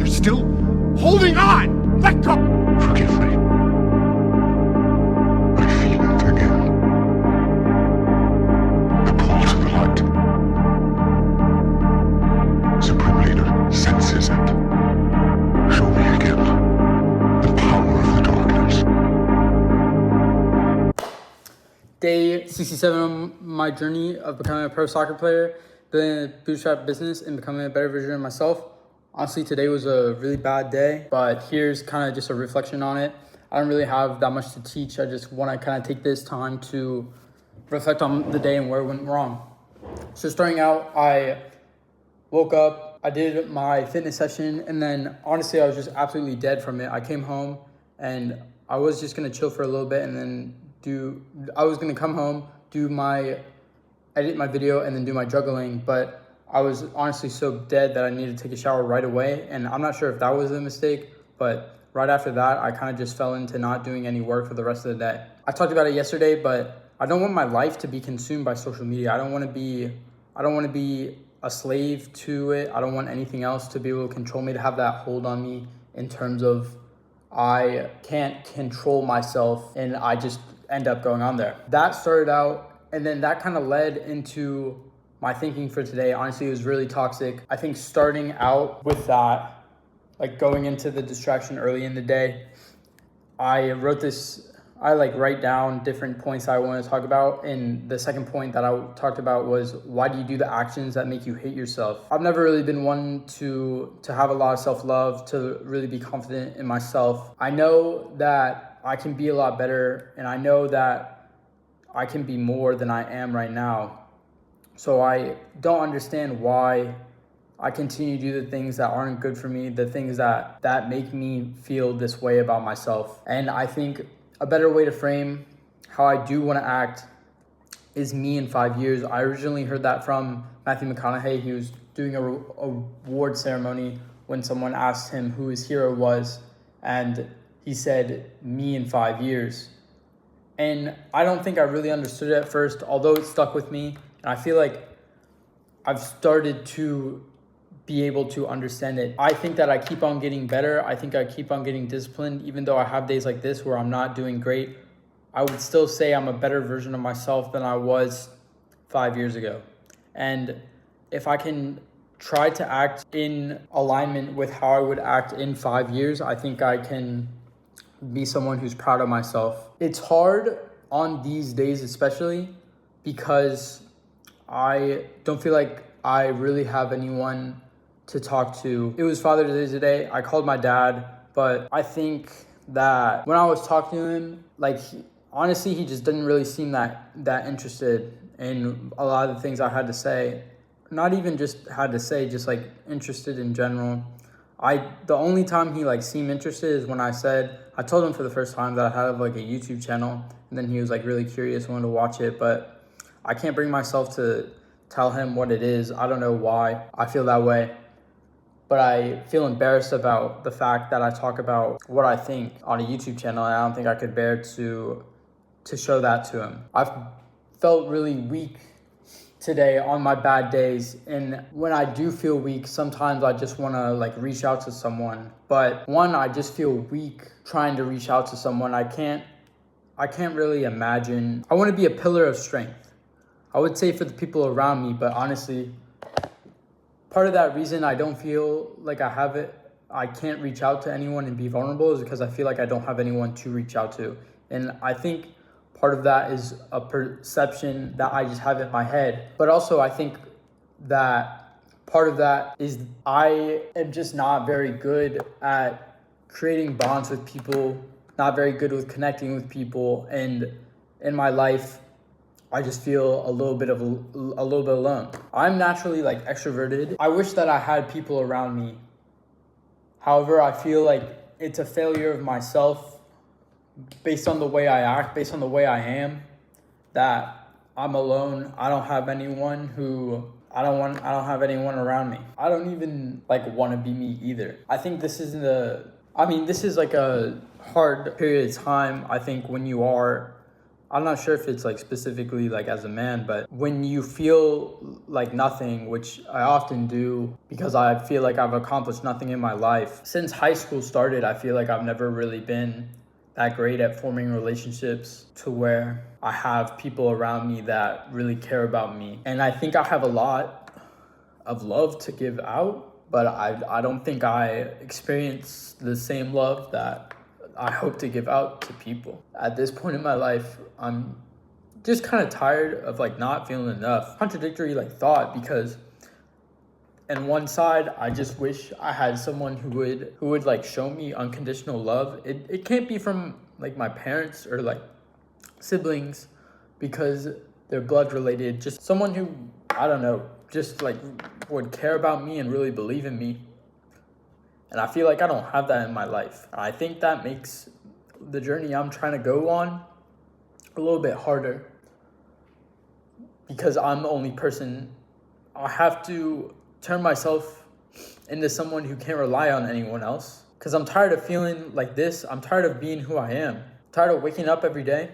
you're still holding on! Let go! Forgive me. I feel it again. The call to the light. Supreme Leader senses it. Show me again the power of the darkness. Day 67 on my journey of becoming a pro soccer player, building a bootstrap business, and becoming a better version of myself. Honestly, today was a really bad day, but here's kind of just a reflection on it. I don't really have that much to teach. I just want to kind of take this time to reflect on the day and where it went wrong. So starting out, I woke up, I did my fitness session, and then honestly, I was just absolutely dead from it. I came home and I was just going to chill for a little bit and then I was going to come home, edit my video, and then do my juggling, but I was honestly so dead that I needed to take a shower right away. And I'm not sure if that was a mistake, but right after that, I kind of just fell into not doing any work for the rest of the day. I talked about it yesterday, but I don't want my life to be consumed by social media. I don't want to be a slave to it. I don't want anything else to be able to control me, to have that hold on me in terms of I can't control myself and I just end up going on there. That started out, and then that kind of led into my thinking for today. Honestly, it was really toxic. I think starting out with that, like going into the distraction early in the day, I write down different points I want to talk about. And the second point that I talked about was, why do you do the actions that make you hate yourself? I've never really been one to have a lot of self-love, to really be confident in myself. I know that I can be a lot better, and I know that I can be more than I am right now. So I don't understand why I continue to do the things that aren't good for me, the things that make me feel this way about myself. And I think a better way to frame how I do want to act is me in 5 years. I originally heard that from Matthew McConaughey. He was doing a award ceremony when someone asked him who his hero was, and he said, me in 5 years. And I don't think I really understood it at first, although it stuck with me. And I feel like I've started to be able to understand it. I think that I keep on getting better. I think I keep on getting disciplined. Even though I have days like this where I'm not doing great, I would still say I'm a better version of myself than I was 5 years ago. And if I can try to act in alignment with how I would act in 5 years, I think I can be someone who's proud of myself. It's hard on these days, especially because I don't feel like I really have anyone to talk to. It was Father's Day today. I called my dad, but I think that when I was talking to him, honestly, he just didn't really seem that interested in a lot of the things I had to say. Not even just had to say, just interested in general. The only time he seemed interested is when I told him for the first time that I had a YouTube channel, and then he was really curious, wanted to watch it, but I can't bring myself to tell him what it is. I don't know why I feel that way, but I feel embarrassed about the fact that I talk about what I think on a YouTube channel, and I don't think I could bear to show that to him. I've felt really weak today on my bad days, and when I do feel weak, sometimes I just want to reach out to someone. But I just feel weak trying to reach out to someone. I can't really imagine. I want to be a pillar of strength, I would say, for the people around me. But honestly, part of that reason I don't feel like I can't reach out to anyone and be vulnerable is because I feel like I don't have anyone to reach out to. And I think part of that is a perception that I just have in my head. But also I think that part of that is I am just not very good at creating bonds with people, not very good with connecting with people. And in my life, I just feel a little bit alone. I'm naturally extroverted. I wish that I had people around me. However, I feel like it's a failure of myself based on the way I act, based on the way I am, that I'm alone. I don't have anyone around me. I don't even want to be me either. I think this is a hard period of time. I think when you are I'm not sure if it's like specifically like as a man, but when you feel like nothing, which I often do because I feel like I've accomplished nothing in my life. Since high school started, I feel like I've never really been that great at forming relationships to where I have people around me that really care about me. And I think I have a lot of love to give out, but I don't think I experience the same love that I hope to give out to people. At this point in my life, I'm just kind of tired of like not feeling enough. Contradictory like thought, because on one side, I just wish I had someone who would like show me unconditional love. It can't be from like my parents or like siblings because they're blood related. Just someone who, I don't know, just like would care about me and really believe in me. And I feel like I don't have that in my life. I think that makes the journey I'm trying to go on a little bit harder because I'm the only person. I have to turn myself into someone who can't rely on anyone else because I'm tired of feeling like this. I'm tired of being who I am. I'm tired of waking up every day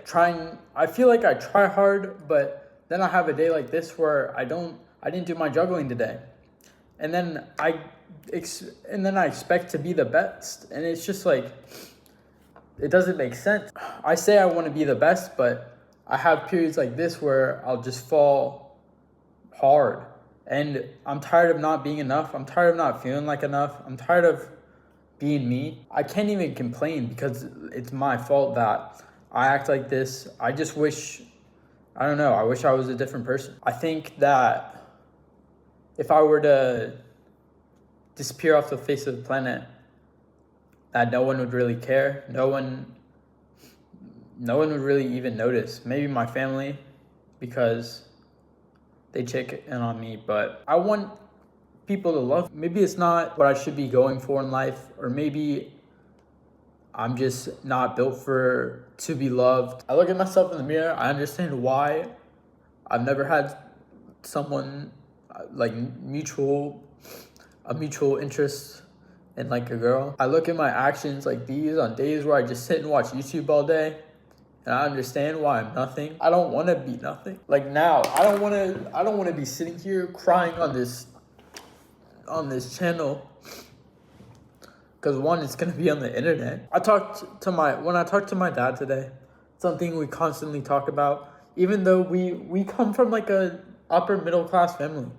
I feel like I try hard, but then I have a day like this where I didn't do my juggling today. And then I expect to be the best. And it's just like, it doesn't make sense. I say I want to be the best, but I have periods like this where I'll just fall hard. And I'm tired of not being enough. I'm tired of not feeling like enough. I'm tired of being me. I can't even complain because it's my fault that I act like this. I just wish, I don't know, I wish I was a different person. I think that if I were to disappear off the face of the planet, that no one would really care. No one would really even notice. Maybe my family, because they check in on me, but I want people to love me. Maybe it's not what I should be going for in life, or maybe I'm just not built to be loved. I look at myself in the mirror, I understand why I've never had someone like a mutual interest in like a girl. I look at my actions like these on days where I just sit and watch YouTube all day, and I understand why I'm nothing. I don't want to be nothing. Like now, I don't want to be sitting here crying on this channel because one, it's gonna be on the internet. When I talked to my dad today, something we constantly talk about, even though we come from like a upper middle class family,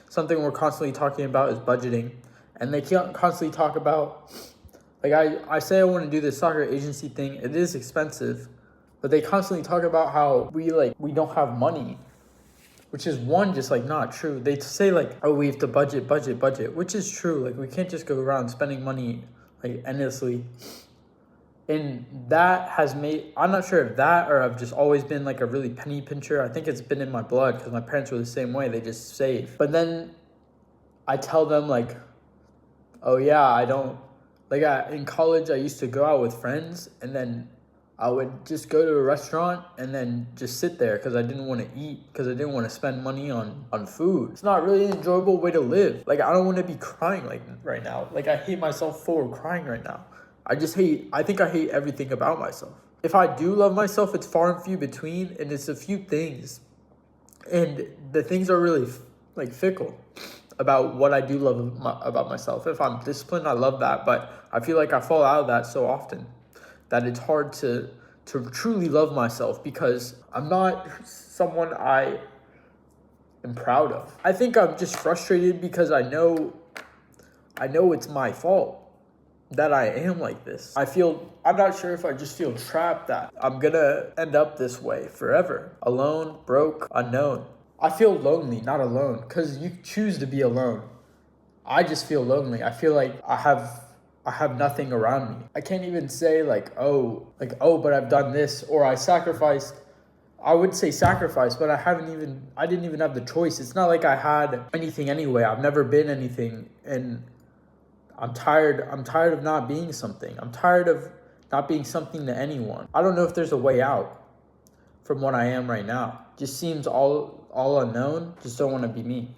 something we're constantly talking about is budgeting. And they can't constantly talk about, like I say I want to do this soccer agency thing. It is expensive, but they constantly talk about how we don't have money, which is one, just like not true. They say like, oh, we have to budget, which is true. Like we can't just go around spending money like endlessly. And that has I'm not sure if that or I've just always been like a really penny pincher. I think it's been in my blood because my parents were the same way. They just save. But then I tell them like, oh yeah, I don't, like in college I used to go out with friends and then I would just go to a restaurant and then just sit there because I didn't want to eat, because I didn't want to spend money on food. It's not really an enjoyable way to live. Like I don't want to be crying like right now. Like I hate myself for crying right now. I think I hate everything about myself. If I do love myself, it's far and few between, and it's a few things. And the things are really like fickle about what I do love about myself. If I'm disciplined, I love that, but I feel like I fall out of that so often that it's hard to truly love myself because I'm not someone I am proud of. I think I'm just frustrated because I know it's my fault that I am like this. I'm not sure if I just feel trapped that I'm gonna end up this way forever. Alone, broke, unknown. I feel lonely, not alone, because you choose to be alone. I just feel lonely. I feel like I have nothing around me. I can't even say but I've done this or I sacrificed. I would say sacrifice, but I didn't even have the choice. It's not like I had anything anyway. I've never been anything, and I'm tired of not being something. I'm tired of not being something to anyone. I don't know if there's a way out from what I am right now. Just seems all unknown. Just don't want to be me.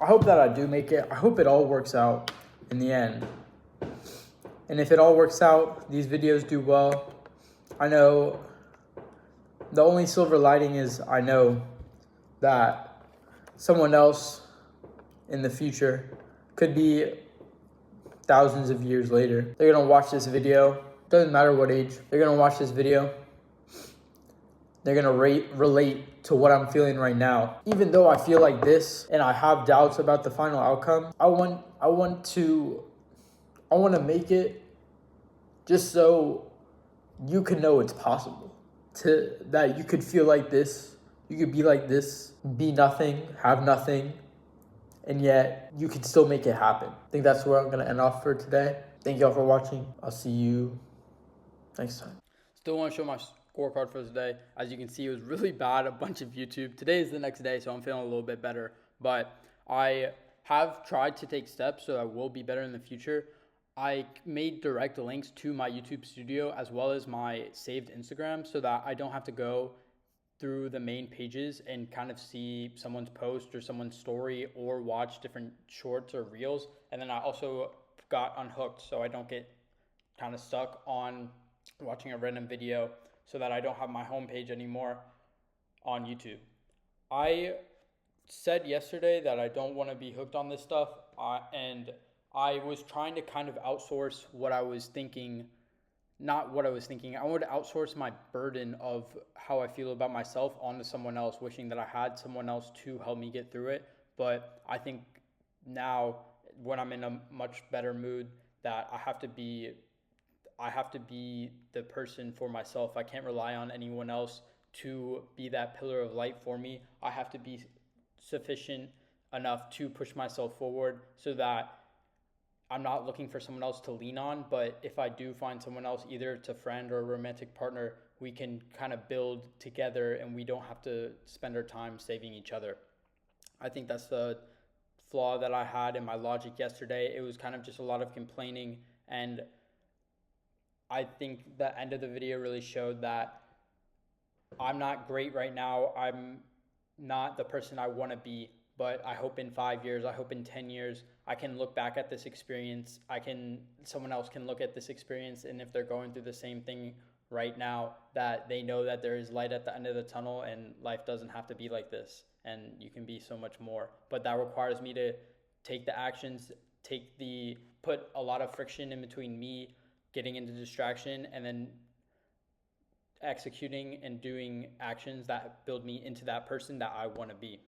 I hope that I do make it. I hope it all works out in the end. And if it all works out, these videos do well, I know the only silver lining is I know that someone else in the future could be thousands of years later. They're gonna watch this video. Doesn't matter what age. They're gonna watch this video. They're gonna relate to what I'm feeling right now. Even though I feel like this and I have doubts about the final outcome, I want to make it just so you can know it's possible. That you could feel like this, you could be like this, be nothing, have nothing, and yet you can still make it happen. I think that's where I'm gonna end off for today. Thank y'all for watching. I'll see you next time. Still want to show my scorecard for today. As you can see, it was really bad, a bunch of YouTube. Today is the next day, so I'm feeling a little bit better. But I have tried to take steps so I will be better in the future. I made direct links to my YouTube studio as well as my saved Instagram so that I don't have to go through the main pages and kind of see someone's post or someone's story or watch different shorts or reels. And then I also got unhooked so I don't get kind of stuck on watching a random video, so that I don't have my homepage anymore on YouTube. I said yesterday that I don't want to be hooked on this stuff, and I was trying to kind of outsource what I was thinking. Not what I was thinking. I would outsource my burden of how I feel about myself onto someone else, wishing that I had someone else to help me get through it. But I think now, when I'm in a much better mood, that I have to be the person for myself. I can't rely on anyone else to be that pillar of light for me. I have to be sufficient enough to push myself forward so that I'm not looking for someone else to lean on. But if I do find someone else, either it's a friend or a romantic partner, we can kind of build together and we don't have to spend our time saving each other. I think that's the flaw that I had in my logic yesterday. It was kind of just a lot of complaining, and I think the end of the video really showed that I'm not great right now. I'm not the person I want to be, but I hope in 5 years, I hope in 10 years, I can look back at this experience. Someone else can look at this experience, and if they're going through the same thing right now, that they know that there is light at the end of the tunnel and life doesn't have to be like this, and you can be so much more. But that requires me to take the actions, put a lot of friction in between me getting into distraction and then executing and doing actions that build me into that person that I want to be.